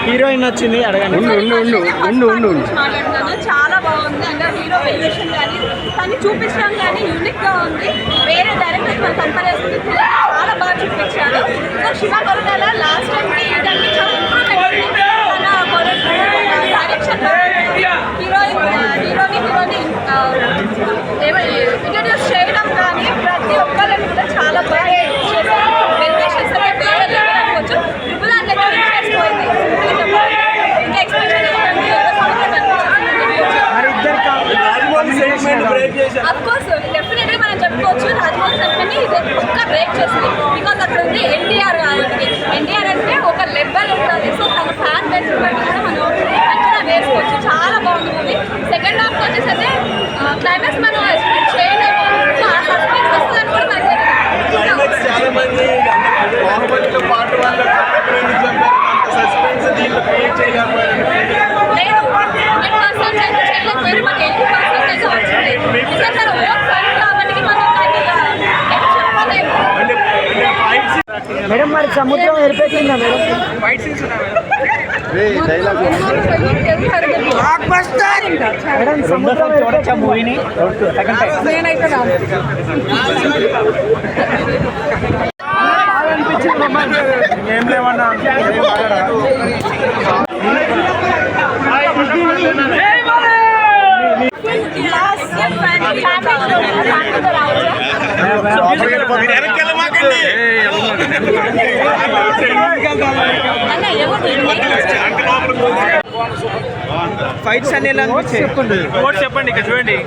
Heroine వచ్చింది అడగండి. మాట్లాడుతున్నాను, చాలా బాగుంది. అంటే హీరో వెల్యూషన్ కానీ తను చూపించడం కానీ యూనిక్ గా ఉంది. వేరే డైరెక్టర్స్ మనం కంపేర్ చేసుకుంటే చాలా బాగా చూపించాడు. సో శివ కొరటాల లాస్ట్ టైంకి ఈ టైంకి చాలా ఇంప్రూవ్మెంట్ డైరెక్షన్ హీరోని ఇంట్రడ్యూస్ చేయడం కానీ ప్రతి ఒక్కరిని కూడా చాలా బాగా చేశారు. వెల్యూషన్స్ వేరే లెవెల్ అనుకోవచ్చు. ట్రిపుల్ ఆర్ లెక్క చేసిపోయింది. ఇంకా ఎక్స్పెక్టేషన్ అఫ్కోర్స్ డెఫినెట్గా మనం చెప్పుకోవచ్చు. రాజమౌళి సినిమాని ఇది ఒక్క బ్రేక్ చేస్తుంది. బికాస్ అక్కడ ఉంది ఎన్టీఆర్ కాబట్టి. ఎన్టీఆర్ అంటే ఒక లెవెల్ ఉంటుంది. సో తన ఫ్యాన్ బేస్ బట్టి కూడా మనం అంచనా వేసుకోవచ్చు. చాలా బాగుంది మూవీ. సెకండ్ హాఫ్ వచ్చేసి అయితే క్లైమాక్స్ మనం ఎక్స్పెక్ట్ చేయలేము. సో ఆ సస్పెన్స్ వస్తుందని కూడా మనకు లేదు. 100% చేయలేకపోయారు. మాకు 80% అయితే వచ్చింది. నిజంగా ఓట్ ఫైట్ కాబట్టి మనం మేడం మరి సముద్రం ఏర్పెట్టిందా మేడం? ఫైట్ సీన్స్ మేడం సముద్రం చూడొచ్చా మూవీని? నేనైతే ఏం లేవన్నా ఫైట్స్ అన్ని ఎలా అనిపించాయి? చెప్పండి. ఇక్కడ చూడండి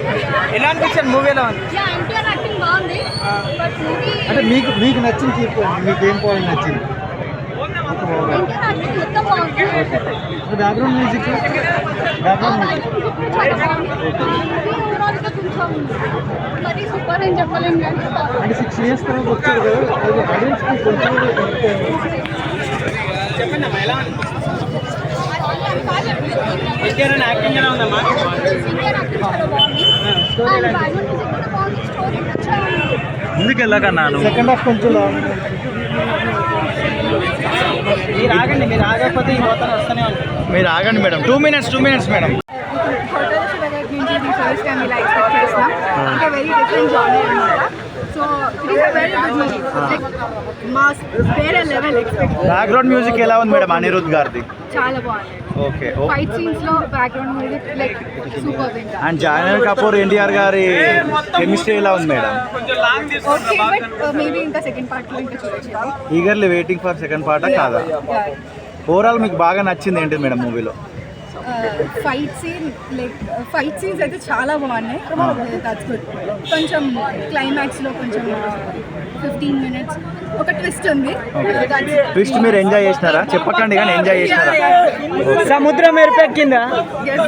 ఎలా అనిపించారు మూవీ? ఎలా ఉంది అంటే మీకు నచ్చింది చెప్పండి. మీకు ఏం పాయింట్ నచ్చింది? బ్యాక్గ్రౌండ్ మ్యూజిక్ అంటే 6 years తర్వాత వచ్చారు కదా, అది ఆడియన్స్కి కొంచెం చెప్పండి అమ్మా ఎలా యాక్టింగ్ ఎలా ఉందమ్మా? ముందుకు వెళ్ళకన్నాను. సెకండ్ హాఫ్ కొంచెం మీరు ఆగండి. మీరు ఆగకపోతే ఈ పోతాను వస్తూనే ఉంటుంది. మీరు ఆగండి madam. 2 minutes madam. Very different genre అన్నమాట. So it is very good movie. Mass వేరే లెవెల్ ఎక్స్పెక్ట్. బ్యాక్గ్రౌండ్ మ్యూజిక్ ఎలా ఉంది మేడం? అనిరుద్ గారిది చాలా బాగుంది. ఓకే. ఫైట్ సీన్స్ లో బ్యాక్గ్రౌండ్ మ్యూజిక్ లైక్ సూపర్ ఇంకా. అండ్ జాహ్నవి కపూర్ ఎన్టీఆర్ గారి కెమిస్ట్రీ ఎలా ఉంది మేడం? ఓకే బట్ మేబీ ఇంకా సెకండ్ పార్ట్ లో ఇంకా చూడొచ్చు. Eagerly waiting for second part కాదా? ఓవరాల్ మీకు బాగా నచ్చింది ఏంటి మేడం మూవీలో? ఫైట్ సీన్స్ అయితే చాలా బాగున్నాయి. That's good. కొంచెం క్లైమాక్స్లో కొంచెం 15 minutes ఒక ట్విస్ట్ ఉంది. ట్విస్ట్ మీరు ఎంజాయ్ చేసినారా? చెప్పకండి కానీ ఎంజాయ్ చేసినారా? సముద్రం ఏర్పెక్కిందా? Yes.